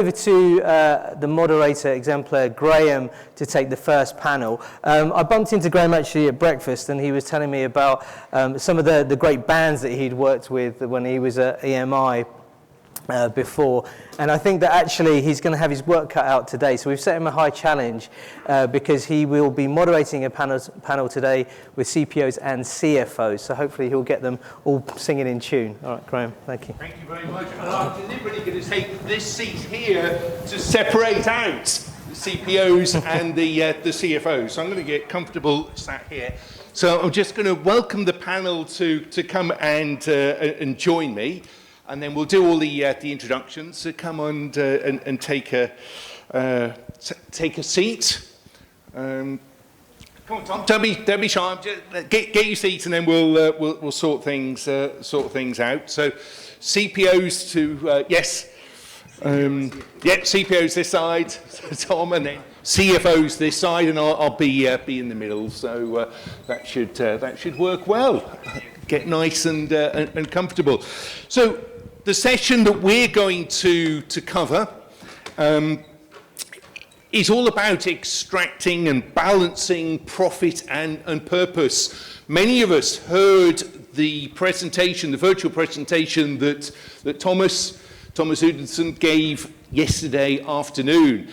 Over to the moderator exemplar, Graham, to take the first panel. I bumped into Graham actually at breakfast, and he was telling me about some of the great bands that he'd worked with when he was at EMI before, and I think that actually he's going to have his work cut out today. So we've set him a high challenge because he will be moderating a panel today with CPOs and CFOs. So hopefully he'll get them all singing in tune. All right, Graham, thank you. Thank you very much. And I'm deliberately going to take this seat here to separate out the CPOs and the CFOs. So I'm going to get comfortable sat here. So I'm just going to welcome the panel to come and join me. And then we'll do all the introductions. So come on and take a seat. Come on, Tom. Don't be shy. Get your seat, and then we'll sort things out. So CPOs to yes, CPOs this side, Tom, and then CFOs this side, and I'll be in the middle. So that should work well. Get nice and comfortable. So the session that we're going to cover is all about extracting and balancing profit and purpose. Many of us heard the presentation, the virtual presentation that Thomas Udenson gave yesterday afternoon,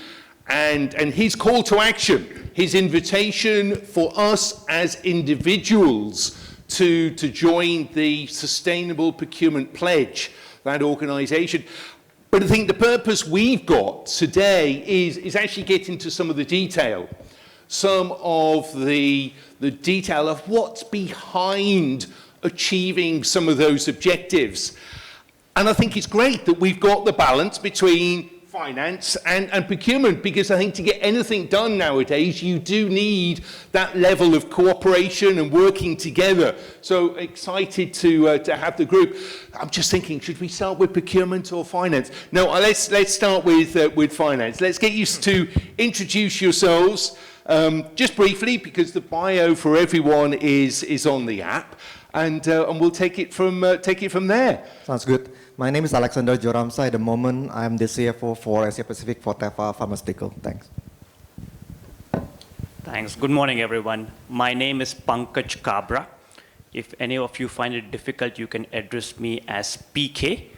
and his call to action, his invitation for us as individuals to join the Sustainable Procurement Pledge, that organisation. But I think the purpose we've got today is actually get into some of the detail, some of the detail of what's behind achieving some of those objectives. And I think it's great that we've got the balance between finance and procurement, because I think to get anything done nowadays, you do need that level of cooperation and working together. So excited to have the group. I'm just thinking, should we start with procurement or finance? No, let's start with finance. Let's get you to introduce yourselves just briefly, because the bio for everyone is on the app, and we'll take it from there. Sounds good. My name is Alexander Joramsa. At the moment, I'm the CFO for Asia Pacific for Teva Pharmaceutical. Thanks. Thanks. Good morning, everyone. My name is Pankaj Kabra. If any of you find it difficult, you can address me as PK.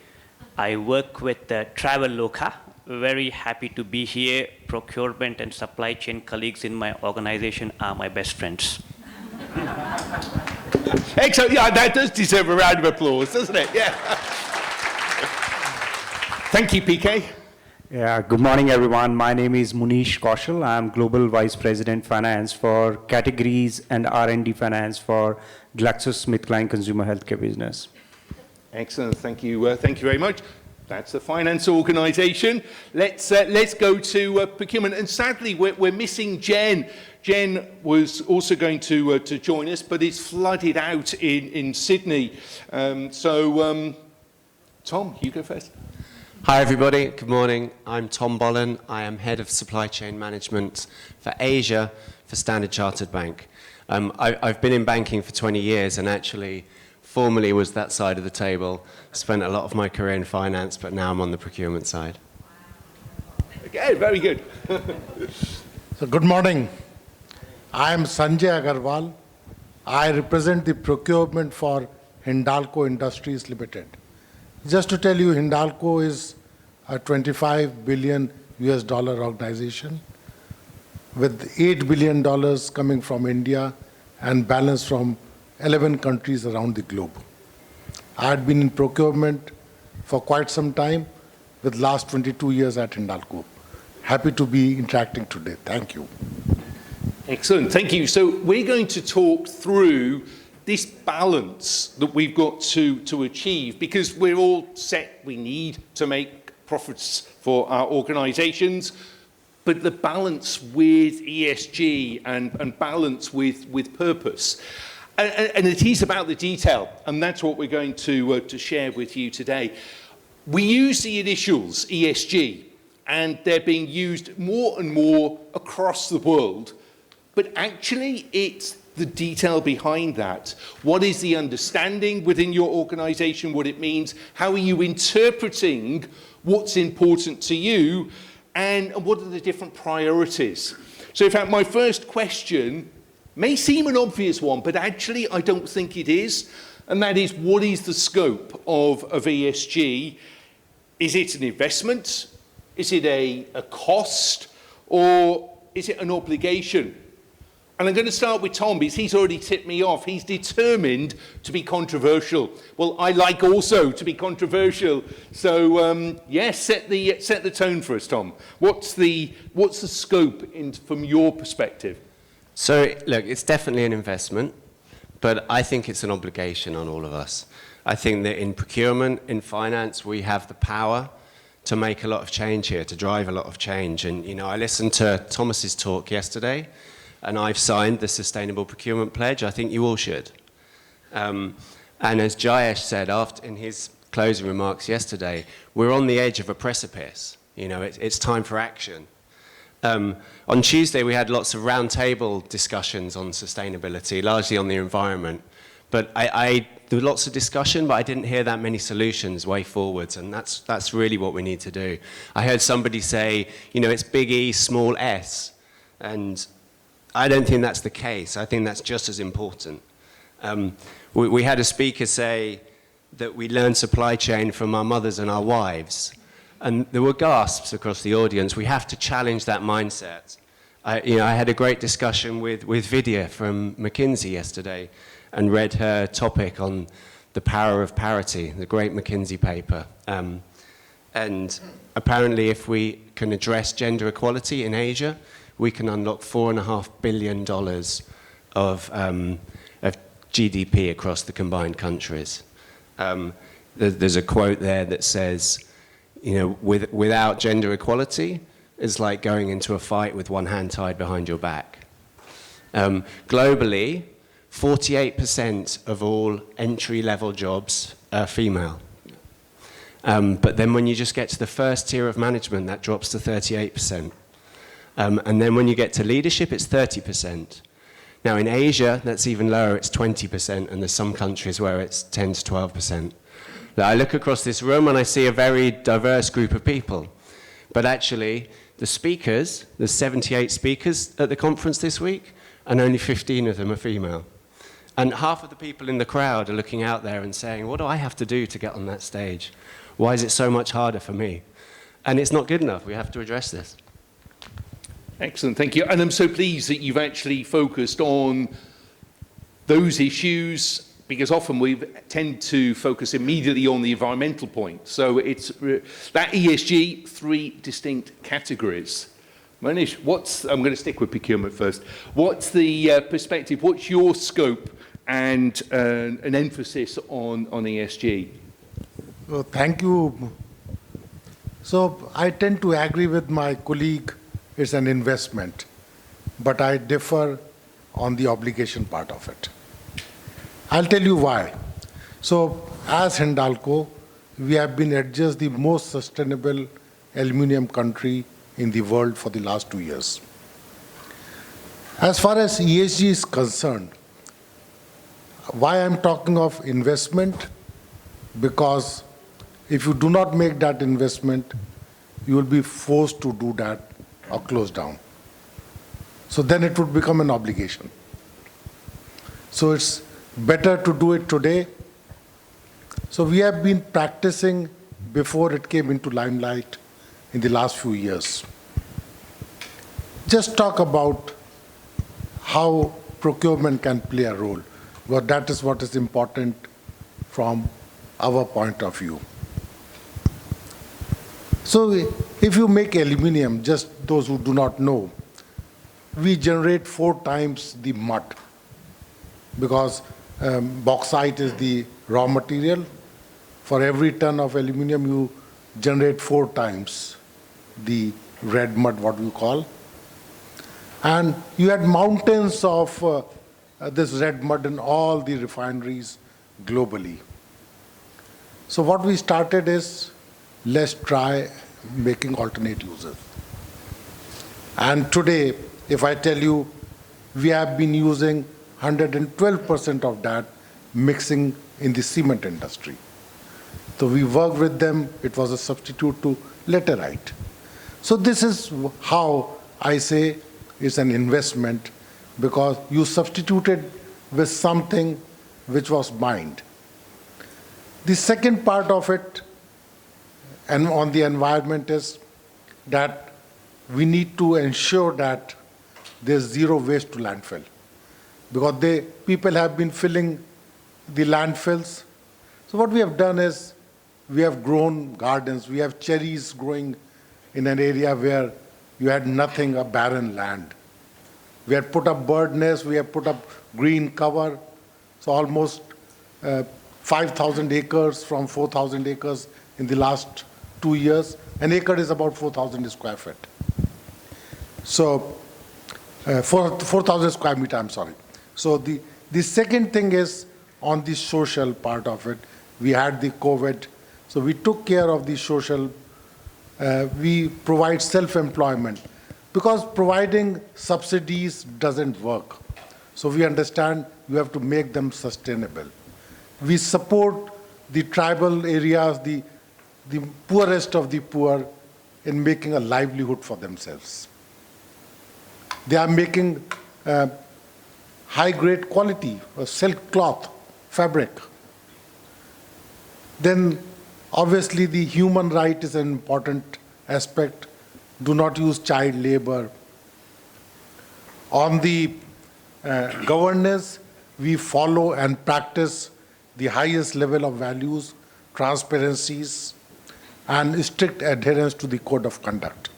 I work with Traveloka. Very happy to be here. Procurement and supply chain colleagues in my organization are my best friends. Excellent. Yeah, that does deserve a round of applause, doesn't it? Yeah. Thank you, PK. Yeah, good morning, everyone. My name is Munish Kaushal. I'm Global Vice President Finance for Categories and R&D Finance for GlaxoSmithKline Consumer Healthcare Business. Excellent. Thank you very much. That's the finance organisation. Let's go to procurement. And sadly, we're missing Jen. Jen was also going to join us, but it's flooded out in Sydney. Tom, you go first. Hi everybody, good morning. I'm Tom Bollen. I am Head of Supply Chain Management for Asia for Standard Chartered Bank. I've been in banking for 20 years and actually formerly was that side of the table. Spent a lot of my career in finance, but now I'm on the procurement side. Okay, very good. So good morning. I am Sanjay Agarwal. I represent the procurement for Hindalco Industries Limited. Just to tell you, Hindalco is a $25 billion organization with $8 billion coming from India and balance from 11 countries around the globe. I had been in procurement for quite some time, with last 22 years at Hindalco. Happy to be interacting today. Thank you. Excellent, thank you. So we're going to talk through this balance that we've got to achieve, because we're all set, we need to make profits for our organisations, but the balance with ESG and balance with purpose. And it is about the detail, and that's what we're going to share with you today. We use the initials ESG, and they're being used more and more across the world, but actually it's the detail behind that? What is the understanding within your organisation, what it means? How are you interpreting what's important to you? And what are the different priorities? So in fact, my first question may seem an obvious one, but actually I don't think it is. And that is, what is the scope of ESG? Is it an investment? Is it a cost? Or is it an obligation? And I'm going to start with Tom, because he's already tipped me off. He's determined to be controversial. Well, I like also to be controversial. So, yes, set the tone for us, Tom. What's the scope from your perspective? So, look, it's definitely an investment, but I think it's an obligation on all of us. I think that in procurement, in finance, we have the power to make a lot of change here, to drive a lot of change. And, you know, I listened to Thomas's talk yesterday, and I've signed the Sustainable Procurement Pledge. I think you all should. And as Jayesh said in his closing remarks yesterday, we're on the edge of a precipice. You know, it's time for action. On Tuesday, we had lots of roundtable discussions on sustainability, largely on the environment. But there was lots of discussion, but I didn't hear that many solutions way forwards, and that's really what we need to do. I heard somebody say, you know, it's big E, small s, and I don't think that's the case. I think that's just as important. We had a speaker say that we learn supply chain from our mothers and our wives, and there were gasps across the audience. We have to challenge that mindset. I had a great discussion with Vidya from McKinsey yesterday, and read her topic on the power of parity, the great McKinsey paper. And apparently, if we can address gender equality in Asia, we can unlock $4.5 billion of GDP across the combined countries. There's a quote there that says, you know, without gender equality, it's like going into a fight with one hand tied behind your back. Globally, 48% of all entry-level jobs are female. But then when you just get to the first tier of management, that drops to 38%. And then when you get to leadership, it's 30%. Now in Asia, that's even lower, it's 20%, and there's some countries where it's 10 to 12%. Now, I look across this room and I see a very diverse group of people. But actually, the speakers, there's 78 speakers at the conference this week, and only 15 of them are female. And half of the people in the crowd are looking out there and saying, what do I have to do to get on that stage? Why is it so much harder for me? And it's not good enough. We have to address this. Excellent, thank you. And I'm so pleased that you've actually focused on those issues, because often we tend to focus immediately on the environmental point. So it's that ESG, 3 distinct categories. Manish, I'm going to stick with procurement first. What's the perspective? What's your scope and an emphasis on ESG? Well, thank you. So I tend to agree with my colleague, it's an investment, but I differ on the obligation part of it. I'll tell you why. So as Hindalco, we have been adjudged the most sustainable aluminum country in the world for the last 2 years. As far as ESG is concerned, why I'm talking of investment? Because if you do not make that investment, you will be forced to do that or close down. So then it would become an obligation. So it's better to do it today. So we have been practicing before it came into limelight in the last few years. Just talk about how procurement can play a role. Well, that is what is important from our point of view. So if you make aluminum, just those who do not know, we generate 4 times the mud, because bauxite is the raw material. For every ton of aluminum, you generate 4 times the red mud, what we call. And you had mountains of this red mud in all the refineries globally. So what we started is, let's try making alternate uses. And today, if I tell you, we have been using 112% of that mixing in the cement industry. So we worked with them. It was a substitute to laterite. So this is how I say it's an investment, because you substituted with something which was mined. The second part of it, and on the environment, is that we need to ensure that there's zero waste to landfill, because people have been filling the landfills. So what we have done is we have grown gardens. We have cherries growing in an area where you had nothing, a barren land. We had put up bird nests. We have put up green cover. So almost 5,000 acres from 4,000 acres in the last 2 years. An acre is about 4,000 square feet. So 4,000 square meter, I'm sorry. So the second thing is on the social part of it. We had the COVID. So we took care of the social. We provide self-employment, because providing subsidies doesn't work. So we understand you have to make them sustainable. We support the tribal areas, the poorest of the poor, in making a livelihood for themselves. They are making high-grade quality silk cloth, fabric. Then obviously the human right is an important aspect. Do not use child labor. On the governance, we follow and practice the highest level of values, transparencies, and strict adherence to the code of conduct.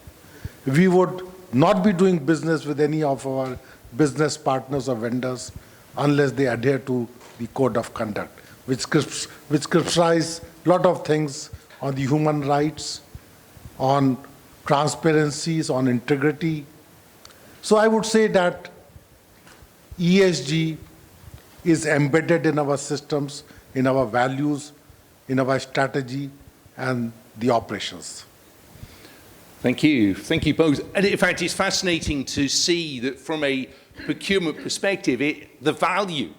We would not be doing business with any of our business partners or vendors unless they adhere to the code of conduct, which crystallizes a lot of things on the human rights, on transparencies, on integrity. So I would say that ESG is embedded in our systems, in our values, in our strategy, and the operations. Thank you. Thank you both. And in fact, it's fascinating to see that from a procurement perspective, the value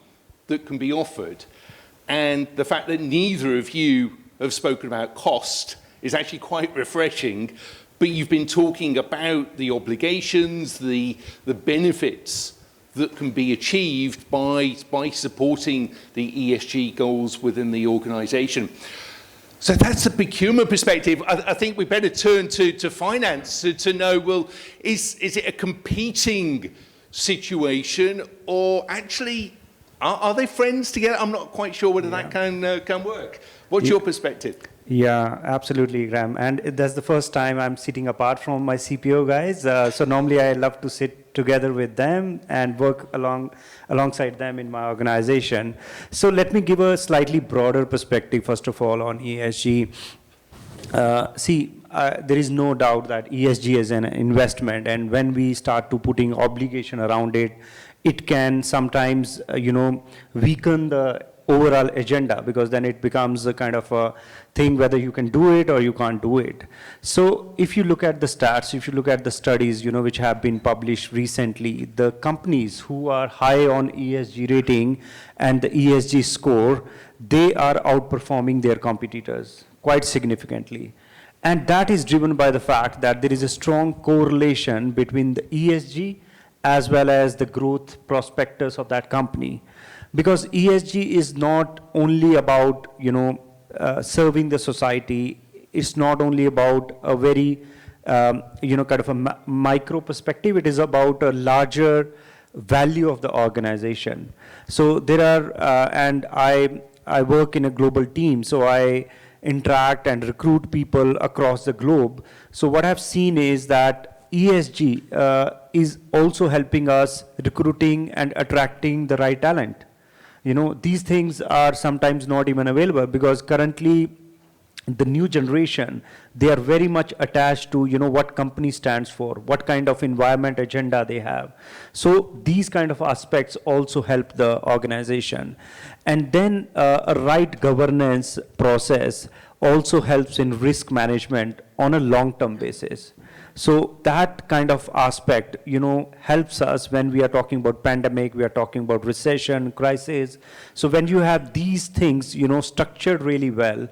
that can be offered, and the fact that neither of you have spoken about cost is actually quite refreshing, but you've been talking about the obligations, the benefits that can be achieved by supporting the ESG goals within the organisation. So that's the procurement perspective. I think we better turn to finance to know, well, is it a competing situation, or actually are they friends together? I'm not quite sure whether that can work. What's your perspective? Yeah, absolutely, Graham. And that's the first time I'm sitting apart from my CPO guys. So normally I love to sit together with them and work alongside them in my organization. So let me give a slightly broader perspective, first of all, on ESG. There is no doubt that ESG is an investment, and when we start to putting obligation around it, it can sometimes, weaken the overall agenda, because then it becomes a kind of a thing whether you can do it or you can't do it. So if you look at the stats, if you look at the studies, which have been published recently, the companies who are high on ESG rating and the ESG score, they are outperforming their competitors quite significantly. And that is driven by the fact that there is a strong correlation between the ESG as well as the growth prospectus of that company. Because ESG is not only about, serving the society. It's not only about a very, kind of a micro perspective. It is about a larger value of the organization. So there are, and I work in a global team, so I interact and recruit people across the globe. So what I've seen is that ESG is also helping us recruiting and attracting the right talent. These things are sometimes not even available, because currently the new generation, they are very much attached to, what company stands for, what kind of environment agenda they have. So these kind of aspects also help the organization. And then a right governance process also helps in risk management on a long-term basis. So that kind of aspect, helps us when we are talking about pandemic, we are talking about recession, crisis. So when you have these things, structured really well,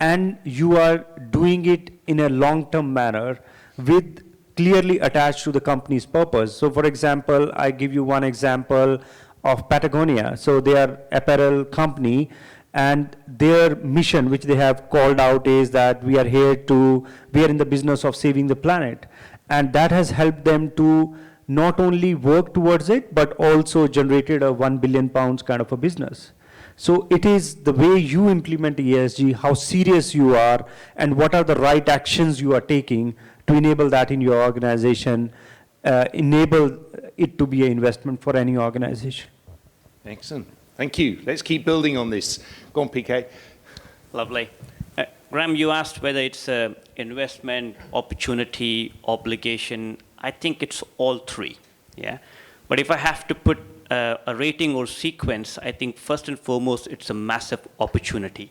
and you are doing it in a long-term manner with clearly attached to the company's purpose. So for example, I give you one example of Patagonia. So they are apparel company, and their mission, which they have called out, is that we are in the business of saving the planet. And that has helped them to not only work towards it, but also generated a 1 billion pounds kind of a business. So it is the way you implement ESG, how serious you are, and what are the right actions you are taking to enable that in your organization, enable it to be an investment for any organization. Excellent. Thank you. Let's keep building on this. Go on, PK. Lovely. Graham, you asked whether it's an investment, opportunity, obligation. I think it's all three. Yeah. But if I have to put a rating or sequence, I think first and foremost, it's a massive opportunity,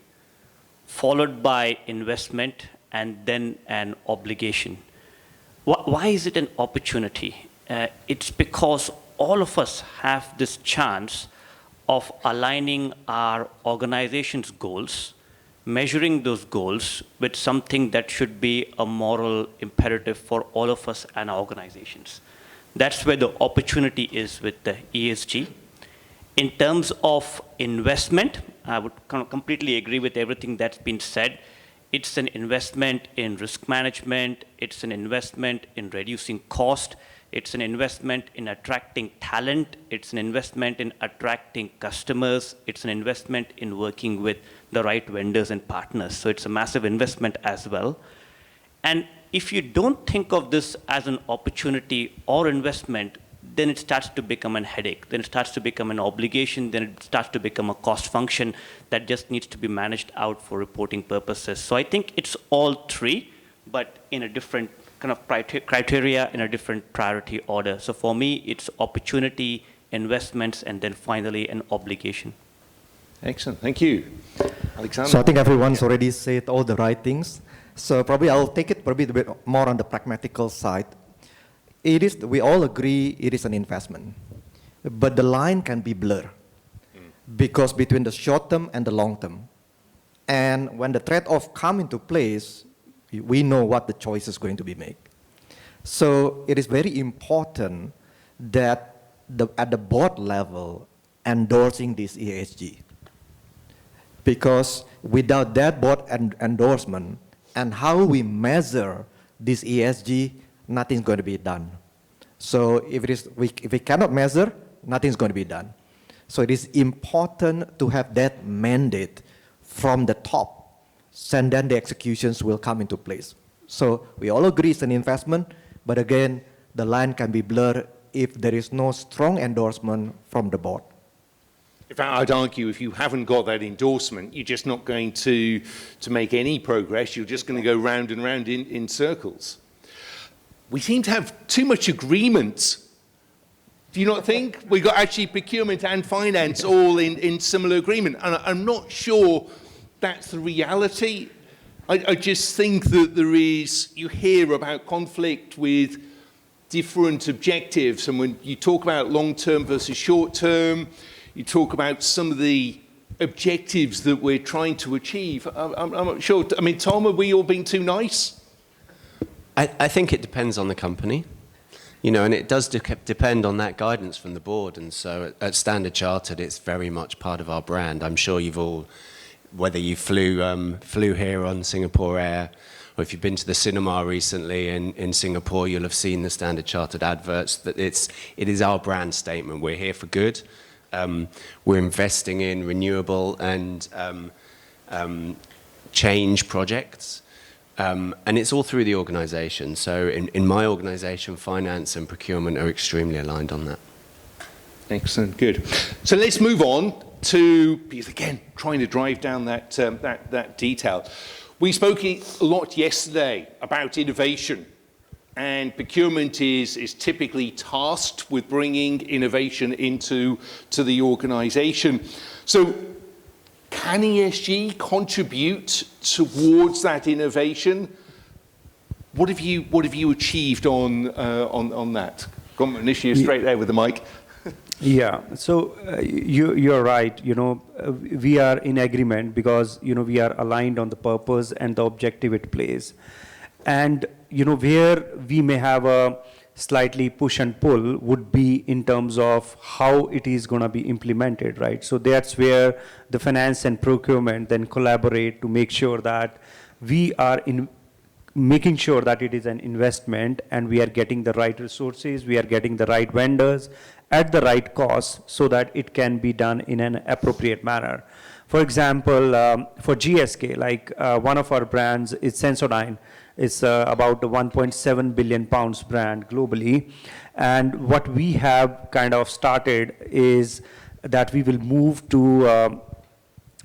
followed by investment, and then an obligation. Why is it an opportunity? It's because all of us have this chance of aligning our organization's goals, measuring those goals with something that should be a moral imperative for all of us and our organizations. That's where the opportunity is with the ESG. In terms of investment, I would completely agree with everything that's been said. It's an investment in risk management. It's an investment in reducing cost. It's an investment in attracting talent. It's an investment in attracting customers. It's an investment in working with the right vendors and partners. So it's a massive investment as well. And if you don't think of this as an opportunity or investment, then it starts to become a headache. Then it starts to become an obligation. Then it starts to become a cost function that just needs to be managed out for reporting purposes. So I think it's all three, but in a different kind of criteria, in a different priority order. So for me, it's opportunity, investments, and then finally an obligation. Excellent. Thank you. Alexander? So I think everyone's already said all the right things. So probably I'll take it probably a bit more on the pragmatical side. We all agree it is an investment, but the line can be blurred because between the short term and the long term. And when the trade-off come into place, we know what the choice is going to be made. So it is very important that at the board level endorsing this ESG, because without that board endorsement and how we measure this ESG, nothing's going to be done. So if we cannot measure, nothing's going to be done. So it is important to have that mandate from the top, and then the executions will come into place. So we all agree it's an investment, but again, the line can be blurred if there is no strong endorsement from the board. In fact, I'd argue if you haven't got that endorsement, you're just not going to make any progress. You're just going to go round and round in circles. We seem to have too much agreement. Do you not think? We've got actually procurement and finance all in similar agreement. And I'm not sure that's the reality. I just think that you hear about conflict with different objectives. And when you talk about long-term versus short-term, you talk about some of the objectives that we're trying to achieve. I'm not sure. I mean, Tom, are we all being too nice? I think it depends on the company, and it does depend on that guidance from the board. And so at Standard Chartered, it's very much part of our brand. I'm sure you've all, whether you flew here on Singapore Air, or if you've been to the cinema recently in Singapore, you'll have seen the Standard Chartered adverts. That it is our brand statement. We're here for good. We're investing in renewable and change projects. And it's all through the organization. So in my organization, finance and procurement are extremely aligned on that. Excellent, good. So let's move on to, because again, trying to drive down that detail. We spoke a lot yesterday about innovation, and procurement is typically tasked with bringing innovation into the organization. So Can ESG contribute towards that innovation? What have you achieved on that? Go on, Nishi, straight there with the mic. Yeah, so you're right. We are in agreement because we are aligned on the purpose and the objective it plays, and where we may have a slightly push and pull would be in terms of how it is going to be implemented, right? So that's where the finance and procurement then collaborate to make sure that we are making sure that it is an investment and we are getting the right resources, we are getting the right vendors at the right cost so that it can be done in an appropriate manner. For example, for GSK, like one of our brands is Sensodyne. It's about a 1.7 billion pounds brand globally. And what we have kind of started is that we will move to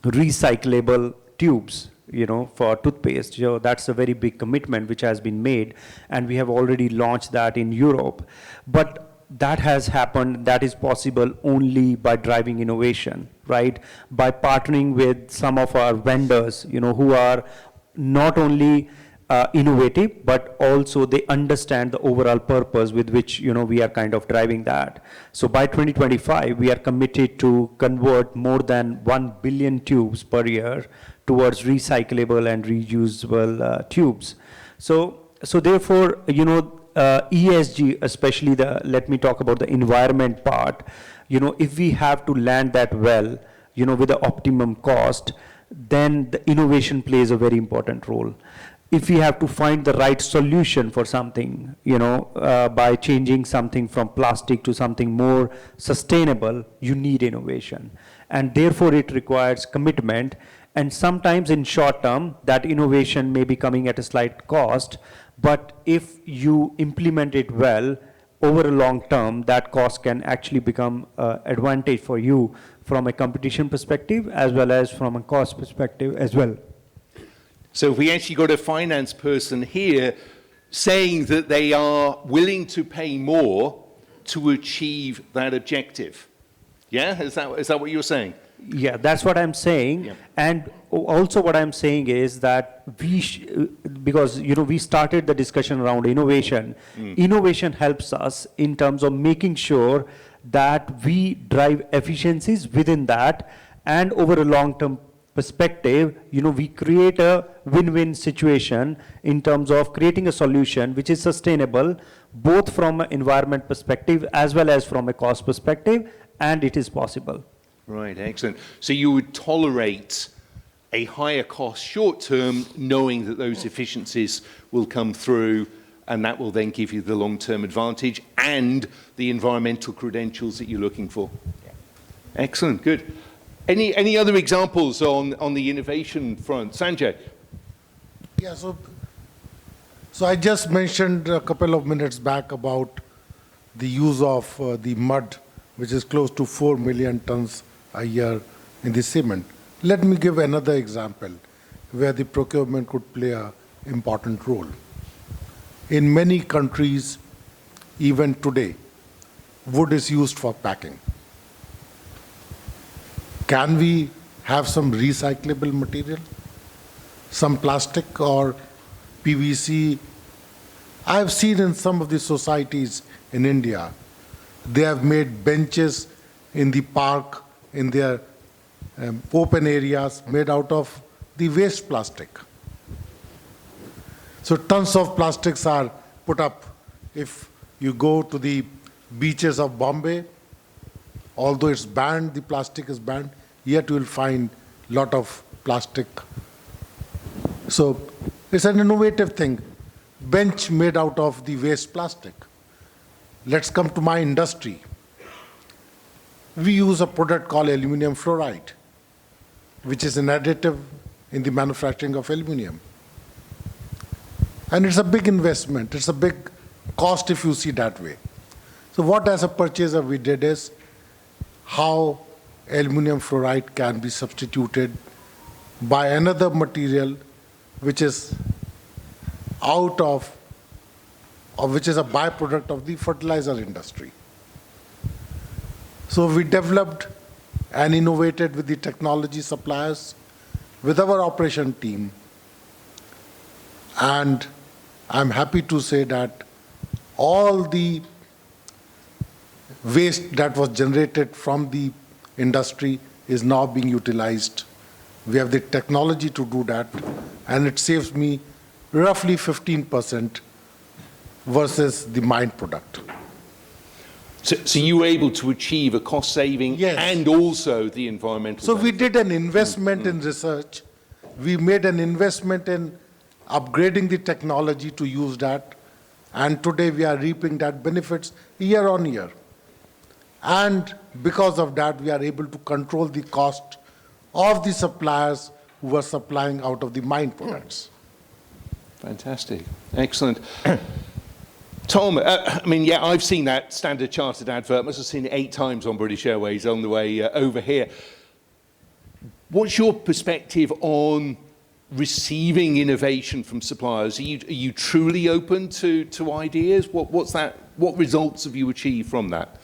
recyclable tubes, for toothpaste. So that's a very big commitment which has been made, and we have already launched that in Europe. But that has happened, that is possible only by driving innovation, right? By partnering with some of our vendors, who are not only innovative, but also they understand the overall purpose with which, we are kind of driving that. So by 2025, we are committed to convert more than 1 billion tubes per year towards recyclable and reusable tubes. So therefore, ESG, especially let me talk about the environment part, if we have to land that well, with the optimum cost, then the innovation plays a very important role. If we have to find the right solution for something, by changing something from plastic to something more sustainable, you need innovation. And therefore it requires commitment. And sometimes in short term, that innovation may be coming at a slight cost, but if you implement it well, over a long term, that cost can actually become an advantage for you from a competition perspective as well as from a cost perspective as well. So if we actually got a finance person here saying that they are willing to pay more to achieve that objective. Yeah, is that what you're saying? Yeah, that's what I'm saying. Yeah. And also what I'm saying is that because we started the discussion around innovation. Innovation helps us in terms of making sure that we drive efficiencies within that, and over a long-term perspective, we create a win-win situation in terms of creating a solution which is sustainable, both from an environment perspective as well as from a cost perspective, and it is possible. Right, excellent. So you would tolerate a higher cost short term, knowing that those efficiencies will come through, and that will then give you the long-term advantage and the environmental credentials that you're looking for. Yeah. Excellent, good. Any other examples on the innovation front? Sanjay? Yeah, so I just mentioned a couple of minutes back about the use of the mud, which is close to 4 million tons a year in the cement. Let me give another example where the procurement could play an important role. In many countries, even today, wood is used for packing. Can we have some recyclable material? Some plastic or PVC? I have seen in some of the societies in India, they have made benches in the park, in their open areas, made out of the waste plastic. So tons of plastics are put up. If you go to the beaches of Bombay, although it's banned, the plastic is banned, yet you will find a lot of plastic. So it's an innovative thing. Bench made out of the waste plastic. Let's come to my industry. We use a product called aluminum fluoride, which is an additive in the manufacturing of aluminum. And it's a big investment. It's a big cost if you see that way. So what as a purchaser we did is how aluminum fluoride can be substituted by another material which is out of, or which is a byproduct of the fertilizer industry. So we developed and innovated with the technology suppliers, with our operation team. And I'm happy to say that all the waste that was generated from the industry is now being utilized. We have the technology to do that, and it saves me roughly 15% versus the mined product. So you were able to achieve a cost saving Yes. and also the environmental So we benefit. did an investment in research. We made an investment in upgrading the technology to use that. And today we are reaping that benefits year on year. And because of that, we are able to control the cost of the suppliers who were supplying out of the mined products. Fantastic. Excellent. Tom, I mean, yeah, I've seen that Standard Chartered advert. Must have seen it 8 times on British Airways on the way over here. What's your perspective on receiving innovation from suppliers? Are you truly open to ideas? What results have you achieved from that?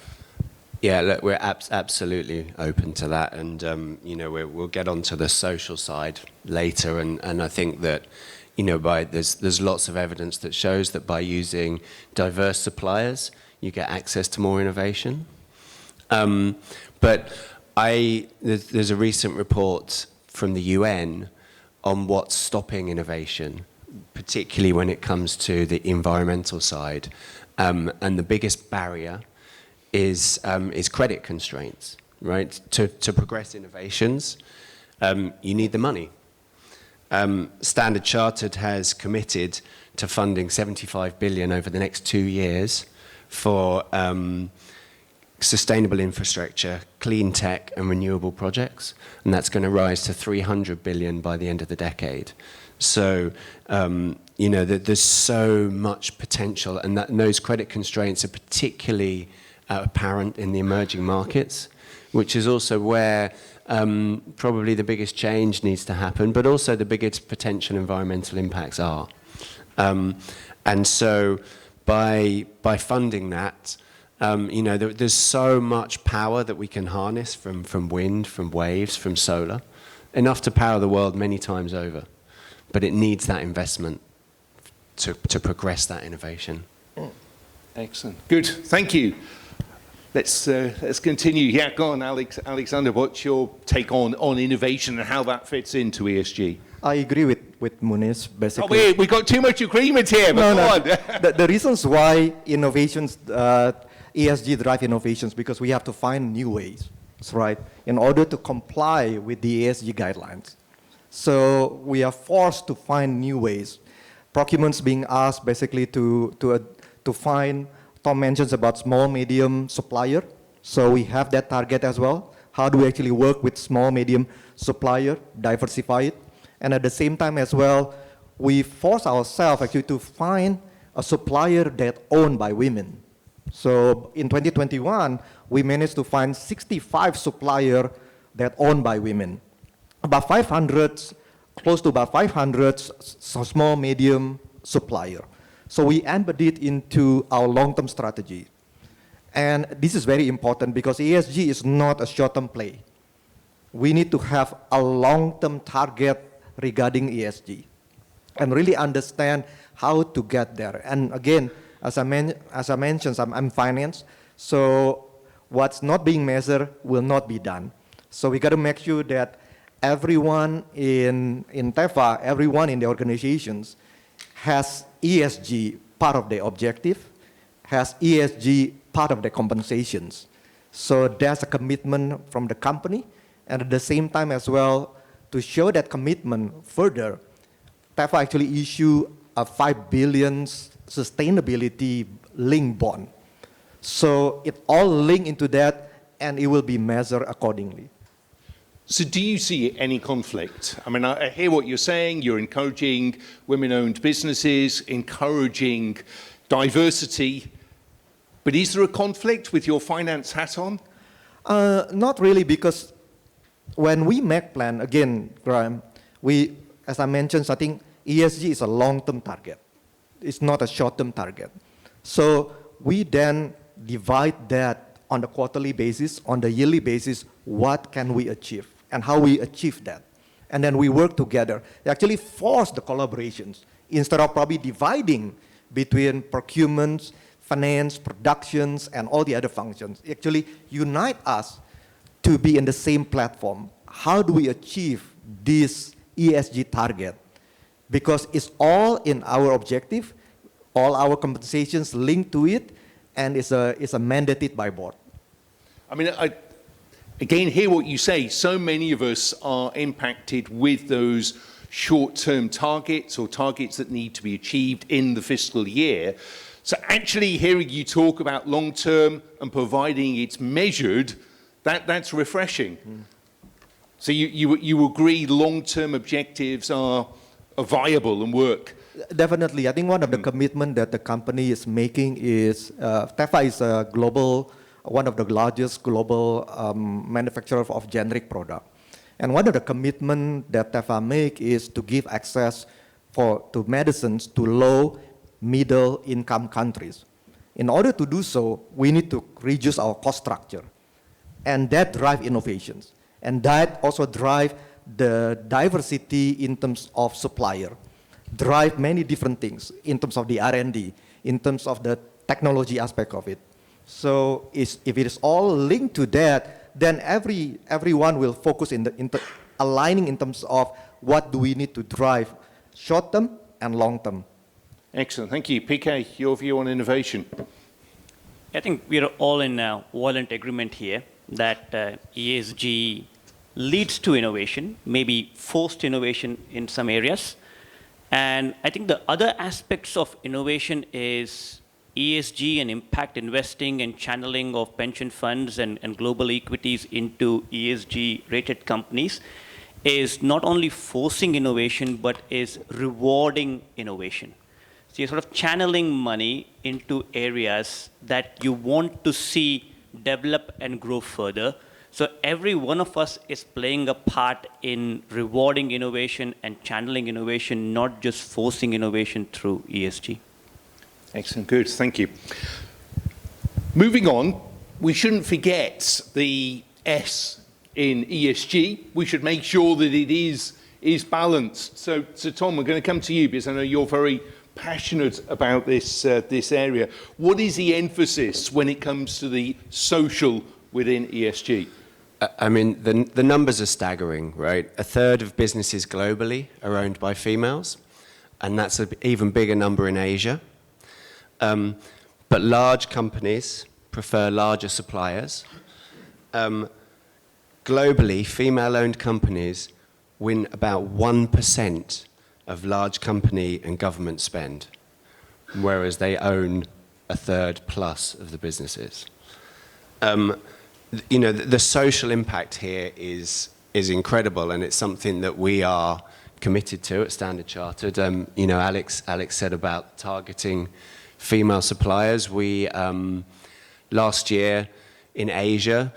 Yeah, look, we're absolutely open to that, and you know, we'll get onto the social side later, and I think that, you know, there's lots of evidence that shows that by using diverse suppliers, you get access to more innovation. But there's a recent report from the UN on what's stopping innovation, particularly when it comes to the environmental side, and the biggest barrier is credit constraints, right? To progress innovations, you need the money. Standard Chartered has committed to funding 75 billion over the next 2 years for sustainable infrastructure, clean tech and renewable projects, and that's going to rise to 300 billion by the end of the decade. So, you know, there's so much potential, and those credit constraints are particularly apparent in the emerging markets, which is also where probably the biggest change needs to happen, but also the biggest potential environmental impacts are. And so by funding that, you know, there's so much power that we can harness from wind, from waves, from solar, enough to power the world many times over. But it needs that investment to progress that innovation. Excellent. Good. Thank you. Let's continue. Yeah, go on, Alexander. What's your take on innovation and how that fits into ESG? I agree with Muniz, basically. Oh, wait, we got too much agreement here, but go on. The reasons why innovations, ESG drive innovations, because we have to find new ways, right, in order to comply with the ESG guidelines. So we are forced to find new ways. Procurement's being asked basically to find. Tom mentions about small, medium supplier. So we have that target as well. How do we actually work with small, medium supplier, diversify it? And at the same time as well, we force ourselves actually to find a supplier that's owned by women. So in 2021, we managed to find 65 suppliers that owned by women. About 500, close to about 500 small, medium supplier. So we embed it into our long-term strategy. And this is very important because ESG is not a short-term play. We need to have a long-term target regarding ESG and really understand how to get there. And again, as I mentioned, I'm finance, so what's not being measured will not be done. So we got to make sure that everyone in TEFA, everyone in the organizations has ESG part of their objective, has ESG part of their compensations. So there's a commitment from the company, and at the same time as well, to show that commitment further, TEFA actually issue a 5 billion sustainability linked bond. So it all linked into that, and it will be measured accordingly. So do you see any conflict? I mean, I hear what you're saying. You're encouraging women-owned businesses, encouraging diversity. But is there a conflict with your finance hat on? Not really, because when we make plan, again, Graham, as I mentioned, I think ESG is a long-term target. It's not a short-term target. So we then divide that on the quarterly basis, on the yearly basis, what can we achieve and how we achieve that. And then we work together. They actually force the collaborations instead of probably dividing between procurements, finance, productions, and all the other functions. It actually unite us to be in the same platform. How do we achieve this ESG target? Because it's all in our objective, all our compensations linked to it, and it's a mandated by board. I mean, I again hear what you say. So many of us are impacted with those short-term targets or targets that need to be achieved in the fiscal year. So actually hearing you talk about long-term and providing it's measured, that's refreshing. So you agree long-term objectives are viable and work? Definitely. I think one of the commitment that the company is making is, TEFA is a global, one of the largest global manufacturer of generic product. And one of the commitment that TEFA make is to give access to medicines to low, middle income countries. In order to do so, we need to reduce our cost structure. And that drive innovations. And that also drive the diversity in terms of supplier, drive many different things in terms of the R&D, in terms of the technology aspect of it. So if it is all linked to that, then everyone will focus in aligning in terms of what do we need to drive short term and long term. Excellent, thank you. PK, your view on innovation? I think we're all in a violent agreement here that ESG leads to innovation, maybe forced innovation in some areas. And I think the other aspects of innovation is ESG and impact investing and channeling of pension funds and global equities into ESG rated companies is not only forcing innovation, but is rewarding innovation. So you're sort of channeling money into areas that you want to see develop and grow further. So every one of us is playing a part in rewarding innovation and channeling innovation, not just forcing innovation through ESG. Excellent, good, thank you. Moving on, we shouldn't forget the S in ESG. We should make sure that it is balanced. So Tom, we're going to come to you because I know you're very passionate about this area. What is the emphasis when it comes to the social within ESG? I mean, the numbers are staggering, right? A third of businesses globally are owned by females, and that's an even bigger number in Asia. But large companies prefer larger suppliers. Globally, female-owned companies win about 1% of large company and government spend, whereas they own a third plus of the businesses. You know, the social impact here is incredible, and it's something that we are committed to at Standard Chartered. You know, Alex said about targeting female suppliers. We, last year in Asia,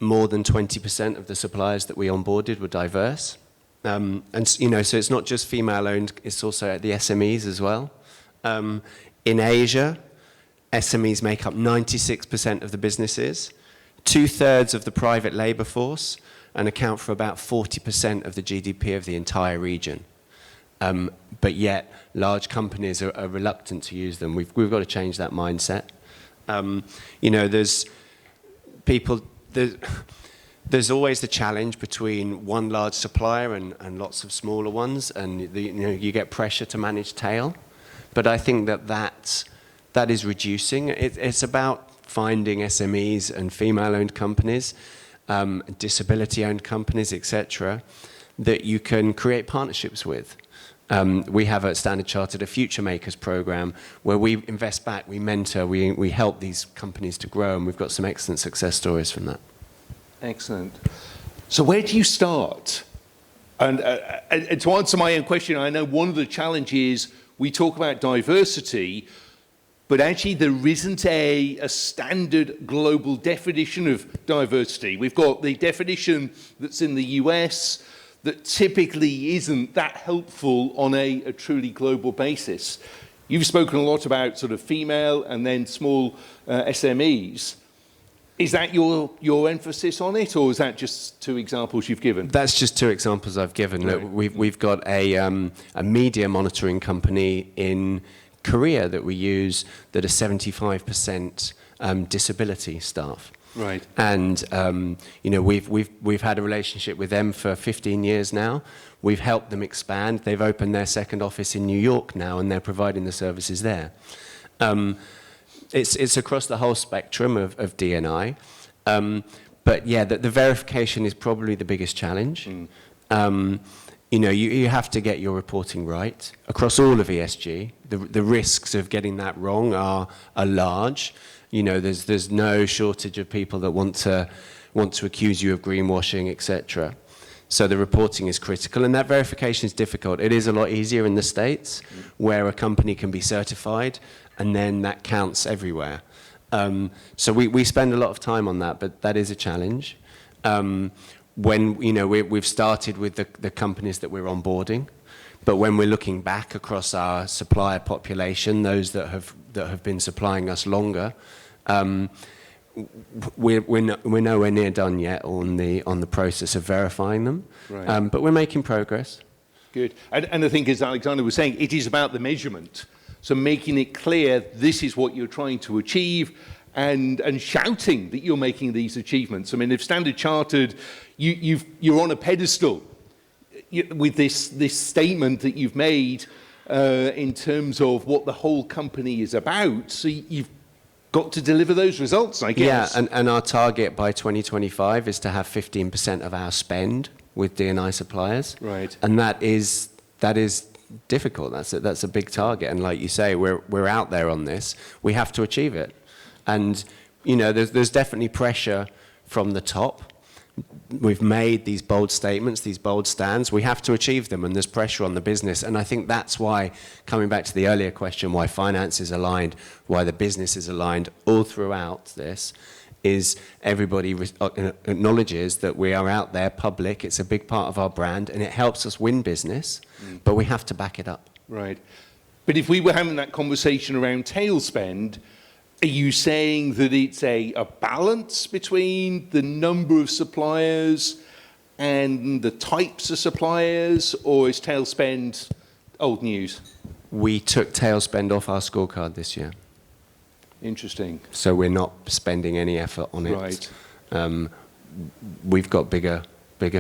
more than 20% of the suppliers that we onboarded were diverse. And, you know, so it's not just female-owned, it's also the SMEs as well. In Asia, SMEs make up 96% of the businesses, 2/3 of the private labor force, and account for about 40% of the GDP of the entire region. But yet, large companies are reluctant to use them. We've got to change that mindset. You know, there's always the challenge between one large supplier and lots of smaller ones, and you know, you get pressure to manage tail. But I think that is reducing. It's about finding SMEs and female-owned companies, disability-owned companies, etc., that you can create partnerships with. We have at Standard Chartered a Future Makers program where we invest back, we mentor, we help these companies to grow, and we've got some excellent success stories from that. Excellent. So where do you start? And to answer my own question, I know one of the challenges, we talk about diversity, but actually there isn't a standard global definition of diversity. We've got the definition that's in the US that typically isn't that helpful on a truly global basis. You've spoken a lot about sort of female and then small SMEs. Is that your emphasis on it, or is that just two examples you've given? That's just two examples I've given. Look, we've got a media monitoring company in Korea that we use that are 75% disability staff. Right. And you know, we've had a relationship with them for 15 years now. We've helped them expand. They've opened their second office in New York now, and they're providing the services there. It's across the whole spectrum of D&I. But yeah, the verification is probably the biggest challenge. You know, you have to get your reporting right across all of ESG. The risks of getting that wrong are large. You know, there's no shortage of people that want to accuse you of greenwashing, etc. So the reporting is critical, and that verification is difficult. It is a lot easier in the States, where a company can be certified, and then that counts everywhere. So we spend a lot of time on that, but that is a challenge. When, you know, we've started with the companies that we're onboarding, but when we're looking back across our supplier population, those that have been supplying us longer, we're nowhere near done yet on the process of verifying them. Right. But we're making progress. Good. And I think, as Alexander was saying, it is about the measurement. So making it clear this is what you're trying to achieve, and shouting that you're making these achievements. I mean, if Standard Chartered, you're on a pedestal with this statement that you've made in terms of what the whole company is about. So you've got to deliver those results, I guess. Yeah, and our target by 2025 is to have 15% of our spend with D&I suppliers. Right. And that is difficult. That's a big target. And like you say, we're out there on this. We have to achieve it. And, you know, there's definitely pressure from the top. We've made these bold statements, these bold stands. We have to achieve them, and there's pressure on the business. And I think that's why, coming back to the earlier question, why finance is aligned, why the business is aligned all throughout this, is everybody acknowledges that we are out there public. It's a big part of our brand, and it helps us win business, but we have to back it up. Right. But if we were having that conversation around tail spend, are you saying that it's a balance between the number of suppliers and the types of suppliers, or is tail spend old news? We took tail spend off our scorecard this year. Interesting. So we're not spending any effort on it. Right. We've got bigger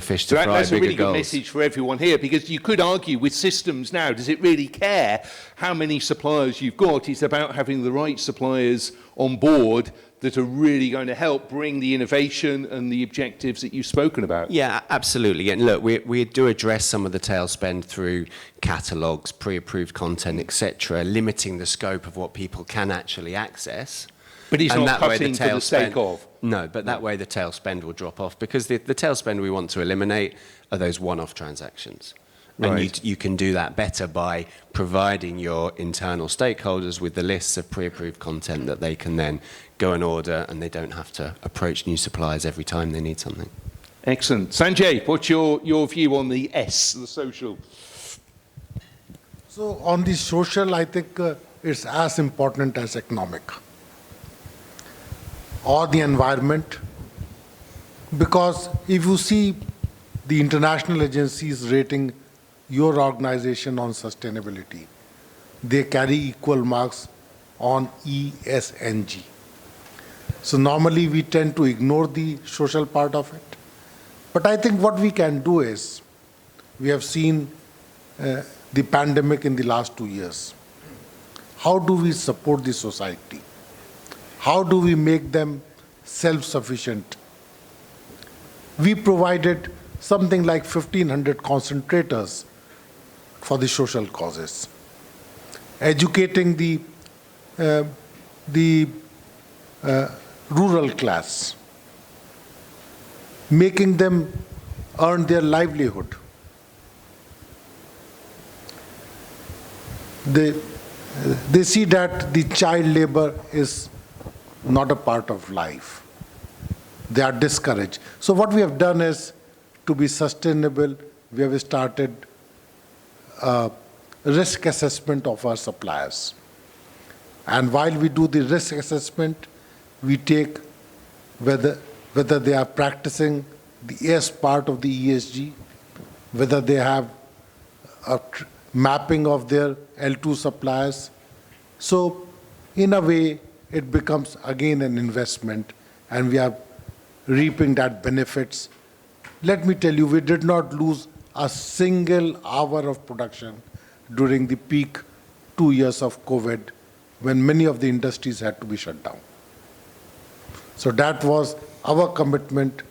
fish to fry, that's a really goals. good message for everyone here, because you could argue with systems now, does it really care how many suppliers you've got? It's about having the right suppliers on board that are really going to help bring the innovation and the objectives that you've spoken about. Yeah, absolutely. And look, we do address some of the tail spend through catalogues, pre-approved content, etc., limiting the scope of what people can actually access. But it's and not cutting for the sake of. No, but that way the tail spend will drop off, because the tail spend we want to eliminate are those one-off transactions. Right. And you can do that better by providing your internal stakeholders with the lists of pre-approved content that they can then go and order, and they don't have to approach new suppliers every time they need something. Excellent. Sanjay, what's your view on the S, the social? So on the social, I think it's as important as economic or the environment, because if you see the international agencies rating your organization on sustainability, they carry equal marks on ESG. So normally we tend to ignore the social part of it. But I think what we can do is, we have seen the pandemic in the last 2 years. How do we support the society? How do we make them self-sufficient? We provided something like 1,500 concentrators for the social causes, educating the rural class, making them earn their livelihood. They see that the child labor is not a part of life. They are discouraged. So what we have done is, to be sustainable, we have started risk assessment of our suppliers. And while we do the risk assessment, we take whether they are practicing the S part of the ESG, whether they have a mapping of their L2 suppliers. So in a way, it becomes again an investment, and we are reaping that benefits. Let me tell you, we did not lose a single hour of production during the peak 2 years of COVID, when many of the industries had to be shut down. So that was our commitment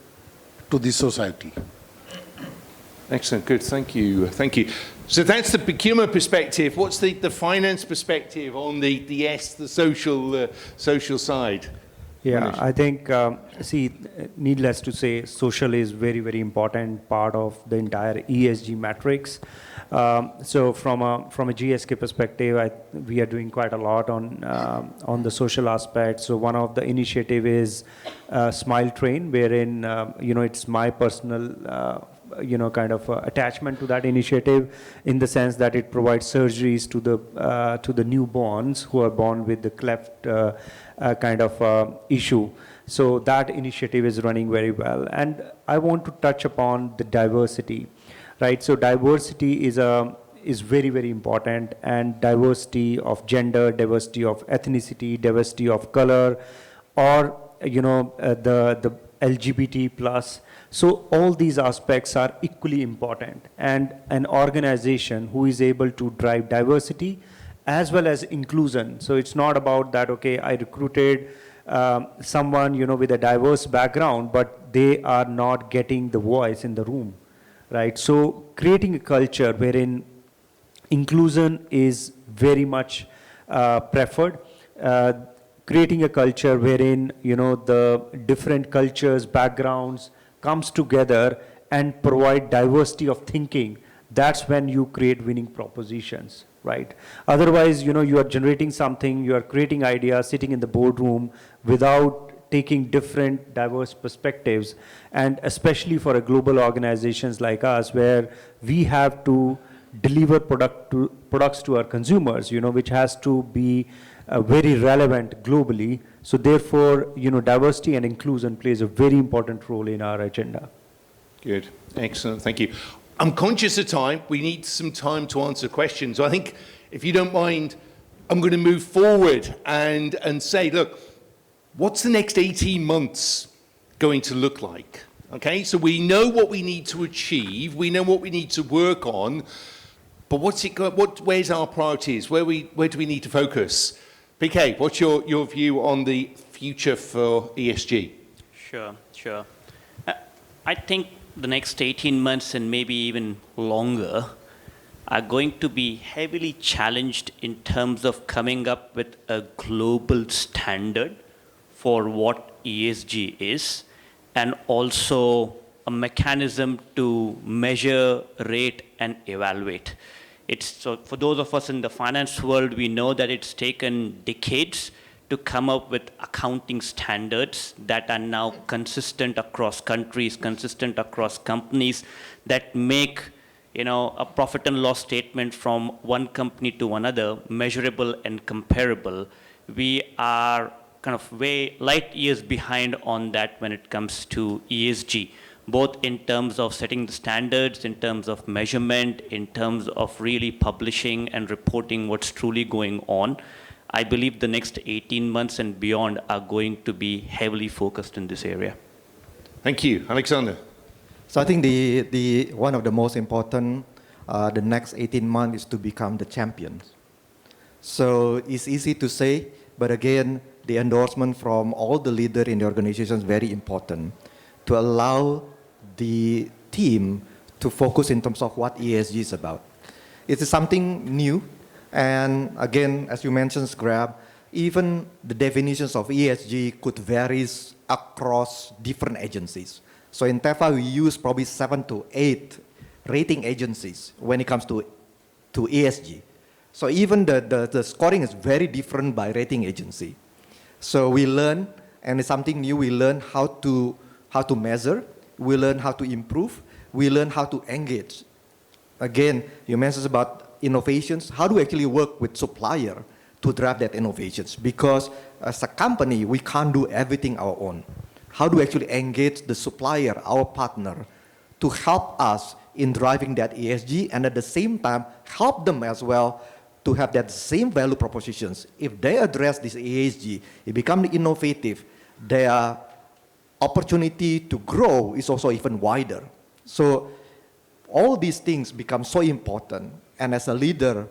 to the society. Excellent, good, thank you, thank you. So that's the procurement perspective. What's the finance perspective on the S, the social side? Yeah, Manish? I think, see, needless to say, social is very, very important part of the entire ESG matrix. So from a GSK perspective, we are doing quite a lot on the social aspect. So one of the initiative is Smile Train, wherein, it's my personal kind of attachment to that initiative, in the sense that it provides surgeries to the newborns who are born with the cleft kind of issue. So that initiative is running very well. And I want to touch upon the diversity, right? So diversity is very, very important, and diversity of gender, diversity of ethnicity, diversity of color, or the LGBT plus. So all these aspects are equally important, and an organization who is able to drive diversity as well as inclusion. So it's not about that, okay, I recruited someone, with a diverse background, but they are not getting the voice in the room, right? So creating a culture wherein inclusion is very much preferred, creating a culture wherein, the different cultures, backgrounds comes together and provide diversity of thinking. That's when you create winning propositions, right? Otherwise, you are generating something, you are creating ideas, sitting in the boardroom without taking different diverse perspectives. And especially for a global organizations like us, where we have to deliver products to our consumers, which has to be very relevant globally. So therefore, diversity and inclusion plays a very important role in our agenda. Good, excellent, thank you. I'm conscious of time. We need some time to answer questions. So I think, if you don't mind, I'm going to move forward and say, look, what's the next 18 months going to look like? Okay, so we know what we need to achieve, we know what we need to work on, but where's our priorities? Where do we need to focus? PK, what's your view on the future for ESG? Sure. I think the next 18 months and maybe even longer are going to be heavily challenged in terms of coming up with a global standard for what ESG is, and also a mechanism to measure, rate, and evaluate. So for those of us in the finance world, we know that it's taken decades to come up with accounting standards that are now consistent across countries, consistent across companies, that make a profit and loss statement from one company to another measurable and comparable. We are kind of way light years behind on that when it comes to ESG, both in terms of setting the standards, in terms of measurement, in terms of really publishing and reporting what's truly going on. I believe the next 18 months and beyond are going to be heavily focused in this area. Thank you. Alexander? So I think the one of the most important, the next 18 months is to become the champions. So it's easy to say, but again, the endorsement from all the leaders in the organization is very important to allow the team to focus in terms of what ESG is about. It is something new. And again, as you mentioned, Grab, even the definitions of ESG could vary across different agencies. So in TEFA, we use probably 7 to 8 rating agencies when it comes to ESG. So even the scoring is very different by rating agency. So we learn, and it's something new, we learn how to measure, we learn how to improve, we learn how to engage. Again, you mentioned about innovations. How do we actually work with supplier to drive that innovations? Because as a company, we can't do everything our own, How do we actually engage the supplier, our partner, to help us in driving that ESG, and at the same time help them as well to have that same value propositions. If they address this ESG, it becomes innovative, their opportunity to grow is also even wider. So all these things become so important, and as a leader,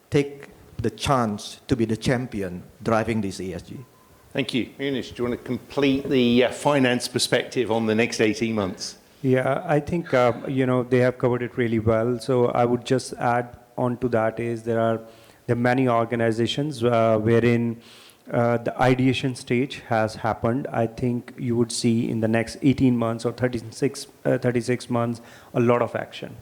take the chance to be the champion driving this ESG. Thank you. Munish, do you want to complete the finance perspective on the next 18 months? Yeah, I think, they have covered it really well. So I would just add on to that is there are many organizations wherein the ideation stage has happened. I think you would see in the next 18 months or 36 months, a lot of action.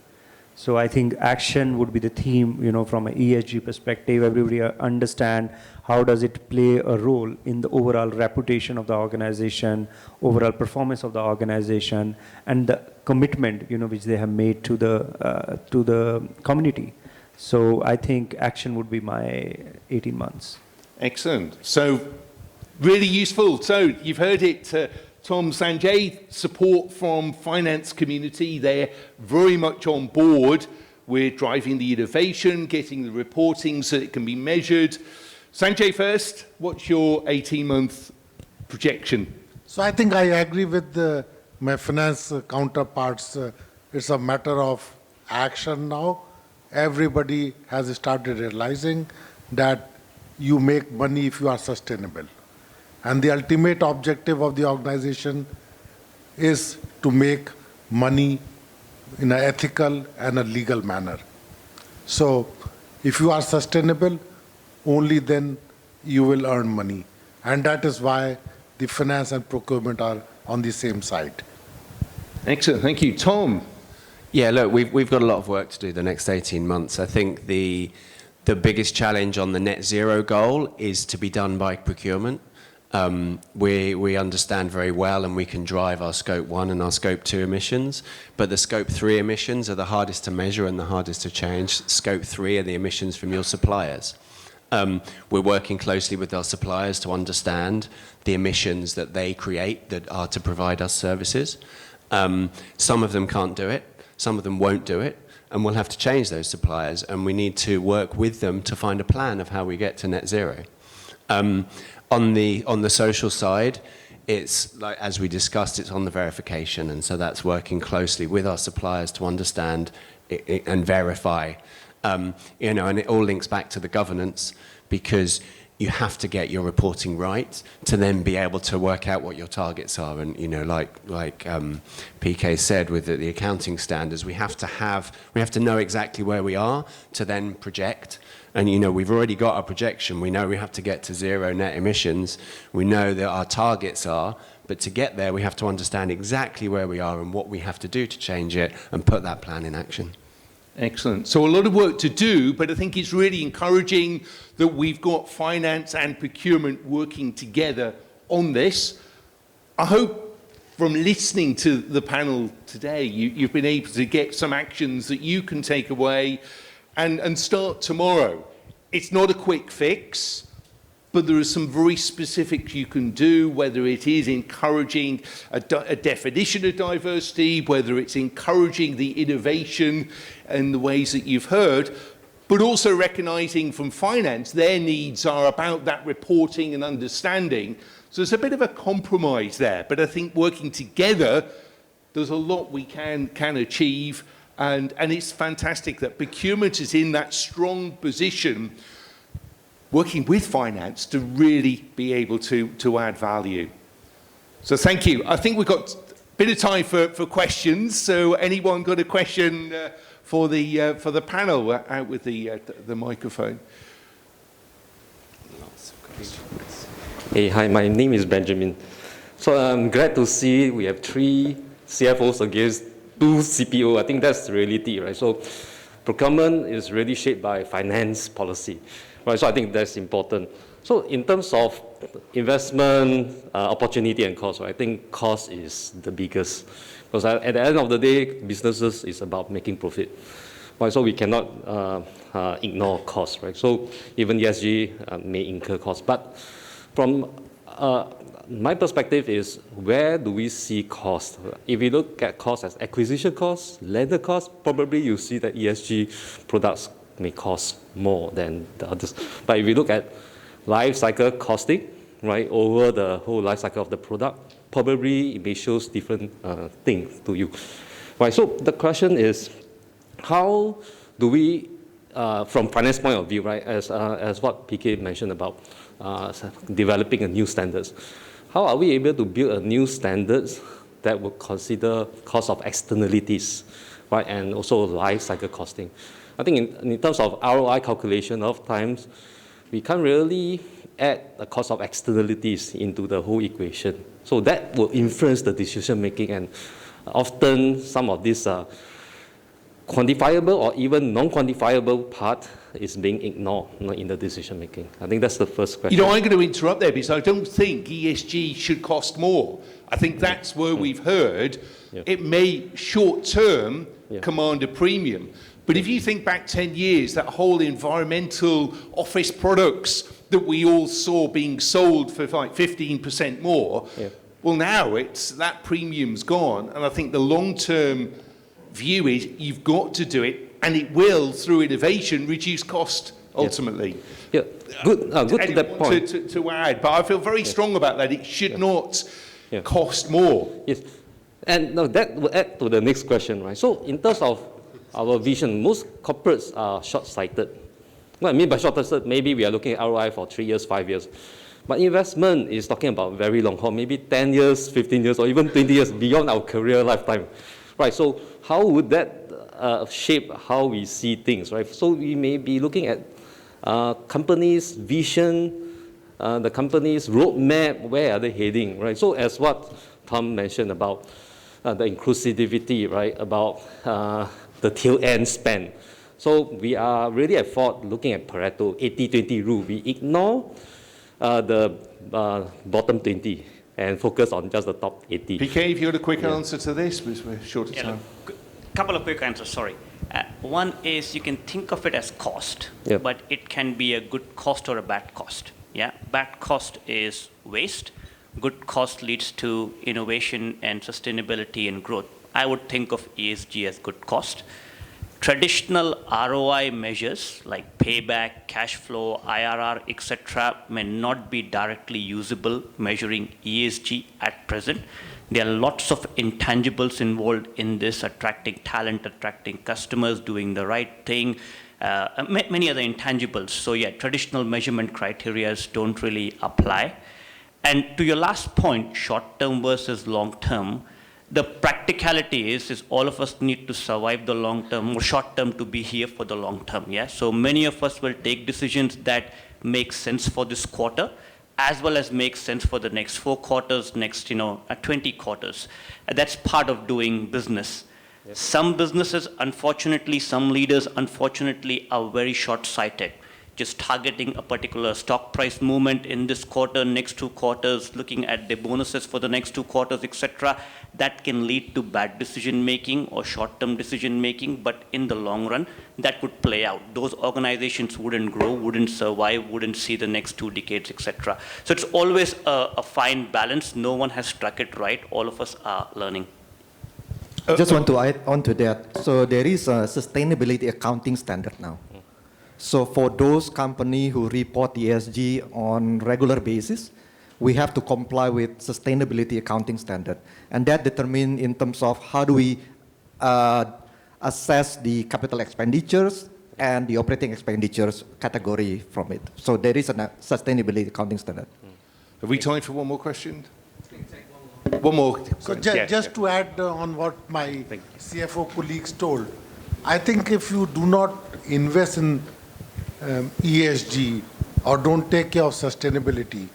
So I think action would be the theme, from an ESG perspective. Everybody understand how does it play a role in the overall reputation of the organization, overall performance of the organization, and the commitment, which they have made to the community. So I think action would be my 18 months. Excellent. So really useful. So you've heard it, Tom, Sanjay, support from finance community. They're very much on board. We're driving the innovation, getting the reporting so it can be measured. Sanjay first, what's your 18-month projection? So I think I agree with my finance counterparts. It's a matter of action now. Everybody has started realizing that you make money if you are sustainable. And the ultimate objective of the organization is to make money in an ethical and a legal manner. So if you are sustainable, only then you will earn money. And that is why the finance and procurement are on the same side. Excellent. Thank you. Tom? Yeah, look, we've got a lot of work to do the next 18 months. I think the biggest challenge on the net zero goal is to be done by procurement. We understand very well and we can drive our Scope 1 and our Scope 2 emissions, but the Scope 3 emissions are the hardest to measure and the hardest to change. Scope 3 are the emissions from your suppliers. We're working closely with our suppliers to understand the emissions that they create that are to provide us services. Some of them can't do it, some of them won't do it, and we'll have to change those suppliers, and we need to work with them to find a plan of how we get to net zero. On the social side, it's like, as we discussed, it's on the verification, and so that's working closely with our suppliers to understand it and verify. And it all links back to the governance, because you have to get your reporting right to then be able to work out what your targets are. And like PK said with the accounting standards, we have to know exactly where we are to then project. And we've already got our projection. We know we have to get to zero net emissions. We know that our targets are, but to get there, we have to understand exactly where we are and what we have to do to change it and put that plan in action. Excellent. So a lot of work to do, but I think it's really encouraging that we've got finance and procurement working together on this. I hope from listening to the panel today, you've been able to get some actions that you can take away and start tomorrow. It's not a quick fix, but there are some very specifics you can do, whether it is encouraging a definition of diversity, whether it's encouraging the innovation in the ways that you've heard, but also recognizing from finance their needs are about that reporting and understanding. So there's a bit of a compromise there, but I think working together, there's a lot we can achieve, and it's fantastic that procurement is in that strong position working with finance to really be able to add value. So thank you. I think we've got a bit of time for questions. So anyone got a question for the panel? Out with the microphone. Hey, hi, my name is Benjamin. So I'm glad to see we have 3 CFOs against 2 CPO. I think that's the reality, right? So procurement is really shaped by finance policy. Right, so I think that's important. So in terms of investment, opportunity and cost, right, I think cost is the biggest. Because at the end of the day, businesses is about making profit. Right, so we cannot ignore cost, right? So even ESG may incur costs. But from my perspective is, where do we see cost? If you look at cost as acquisition costs, landed costs, probably you see that ESG products may cost more than the others. But if you look at life cycle costing, right, over the whole life cycle of the product, probably it may show different things to you. Right, so the question is, how do we, from finance point of view, right, as what PK mentioned about developing a new standards, how are we able to build a new standards that will consider cost of externalities, right, and also life cycle costing? I think in terms of ROI calculation, of times we can't really add the cost of externalities into the whole equation. So that will influence the decision making, and often some of these quantifiable or even non-quantifiable part is being ignored in the decision making. I think that's the first question. You know, I'm going to interrupt there because I don't think ESG should cost more. I think that's where we've heard it may short-term command a premium. But if you think back 10 years, that whole environmental office products that we all saw being sold for like 15% more, well, now that premium's gone. And I think the long-term view is you've got to do it, and it will, through innovation, reduce cost ultimately. Yeah, good to that point. To add, but I feel very strong about that. It should not cost more. Yes, and no, that will add to the next question, right? So in terms of our vision, most corporates are short-sighted. What I mean by short-sighted, maybe we are looking at ROI for 3 years, 5 years. But investment is talking about very long haul, maybe 10 years, 15 years, or even 20 years beyond our career lifetime. Right, so how would that shape how we see things, right? So we may be looking at companies' vision, the company's roadmap, where are they heading, right? So as what Tom mentioned about the inclusivity, right, about the tail end spend. So we are really at fault looking at Pareto 80-20 rule. We ignore the bottom 20 and focus on just the top 80. PK, if you had a quick answer to this, because we're short of time. Couple of quick answers, sorry. One is you can think of it as cost, but it can be a good cost or a bad cost. Yeah, bad cost is waste. Good cost leads to innovation and sustainability and growth. I would think of ESG as good cost. Traditional ROI measures like payback, cash flow, IRR, etc., may not be directly usable measuring ESG at present. There are lots of intangibles involved in this: attracting talent, attracting customers, doing the right thing, many other intangibles. So yeah, traditional measurement criteria don't really apply. And to your last point, short-term versus long-term, the practicality is all of us need to survive the long-term or short-term to be here for the long-term. Yeah. So many of us will take decisions that make sense for this quarter, as well as make sense for the next 4 quarters, next 20 quarters. That's part of doing business. Yes. Some businesses, unfortunately, some leaders, unfortunately, are very short-sighted, just targeting a particular stock price movement in this quarter, next 2 quarters, looking at the bonuses for the next 2 quarters, etc. That can lead to bad decision-making or short-term decision-making, but in the long run, that would play out. Those organizations wouldn't grow, wouldn't survive, wouldn't see the next 2 decades, etc. So it's always a fine balance. No one has struck it right. All of us are learning. Just want to add on to that. So there is a sustainability accounting standard now. So for those companies who report ESG on regular basis, we have to comply with sustainability accounting standard. And that determines in terms of how do we assess the capital expenditures and the operating expenditures category from it. So there is a sustainability accounting standard. Have we time for one more question? One more. So just to add on what my CFO colleagues told, I think if you do not invest in ESG or don't take care of sustainability,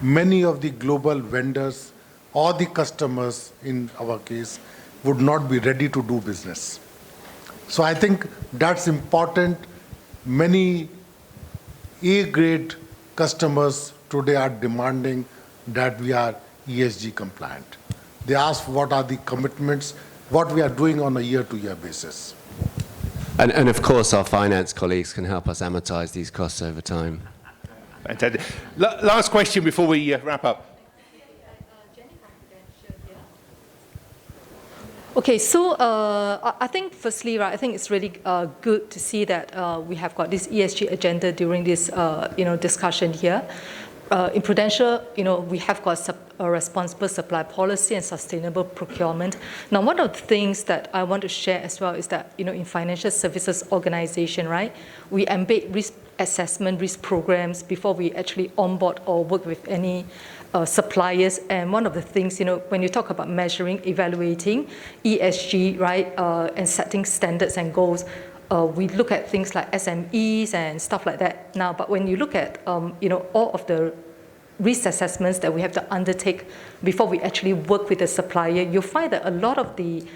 many of the global vendors or the customers, in our case, would not be ready to do business. So I think that's important. Many A-grade customers today are demanding that we are ESG compliant. They ask what are the commitments, what we are doing on a year-to-year basis. And of course, our finance colleagues can help us amortize these costs over time. Fantastic. Last question before we wrap up. Okay, so I think firstly, right, I think it's really good to see that we have got this ESG agenda during this, discussion here. In Prudential, we have got a responsible supply policy and sustainable procurement. Now, one of the things that I want to share as well is that, in financial services organization, right, we embed risk assessment, risk programs before we actually onboard or work with any suppliers. And one of the things, when you talk about measuring, evaluating ESG, right, and setting standards and goals, we look at things like SMEs and stuff like that now. But when you look at, all of the risk assessments that we have to undertake before we actually work with the supplier, you'll find that a lot of the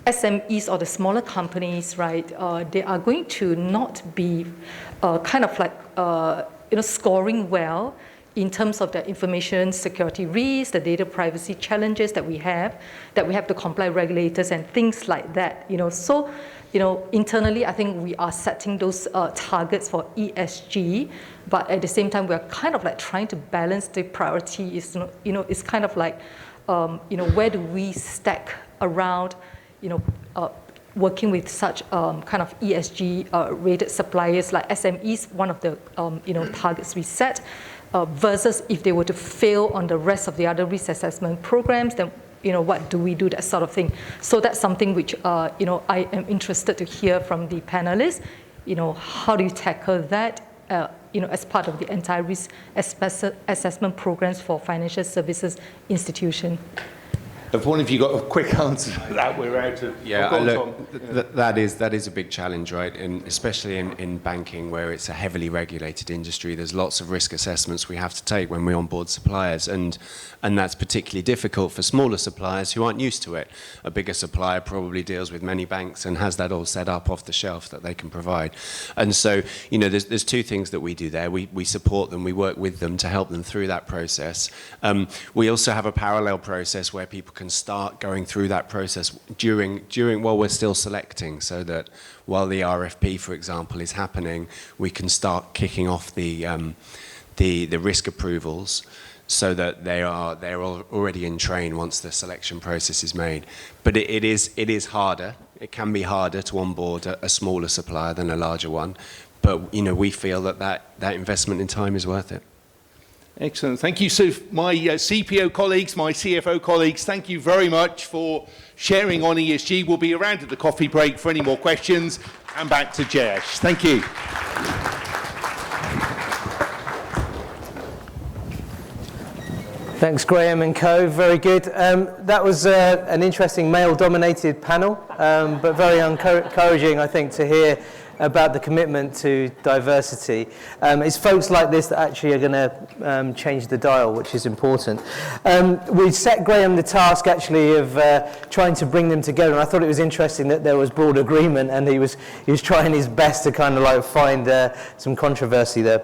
SMEs or the smaller companies, right, they are going to not be scoring well in terms of the information security risks, the data privacy challenges that we have to comply with regulators and things like that. So, internally, I think we are setting those targets for ESG, but at the same time, we're kind of like trying to balance the priority. It's kind of like, where do we stack around, working with such kind of ESG rated suppliers like SMEs, one of the targets we set, versus if they were to fail on the rest of the other risk assessment programs, then what do we do, that sort of thing. So that's something which I am interested to hear from the panelists. How do you tackle that? As part of the entire risk assessment programs for financial services institution. If one of you got a quick answer to that, we're out of... Yeah, that is a big challenge, right? And especially in banking, where it's a heavily regulated industry, there's lots of risk assessments we have to take when we onboard suppliers, and that's particularly difficult for smaller suppliers who aren't used to it. A bigger supplier probably deals with many banks and has that all set up off the shelf that they can provide. And so, there's two things that we do there. We support them, we work with them to help them through that process. We also have a parallel process where people can start going through that process during while we're still selecting, so that while the RFP, for example, is happening, we can start kicking off the risk approvals, so that they're already in train once the selection process is made. But it is harder. It can be harder to onboard a smaller supplier than a larger one. But we feel that investment in time is worth it. Excellent. Thank you. So my CPO colleagues, my CFO colleagues, thank you very much for sharing on ESG. We'll be around at the coffee break for any more questions. And back to Jayesh. Thank you. Thanks, Graham and co. Very good. That was an interesting male-dominated panel, but very encouraging, I think, to hear about the commitment to diversity. It's folks like this that actually are going to change the dial, which is important. We set Graham the task actually of trying to bring them together, and I thought it was interesting that there was broad agreement, and he was trying his best to kind of like find some controversy there.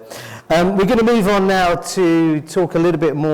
We're going to move on now to talk a little bit more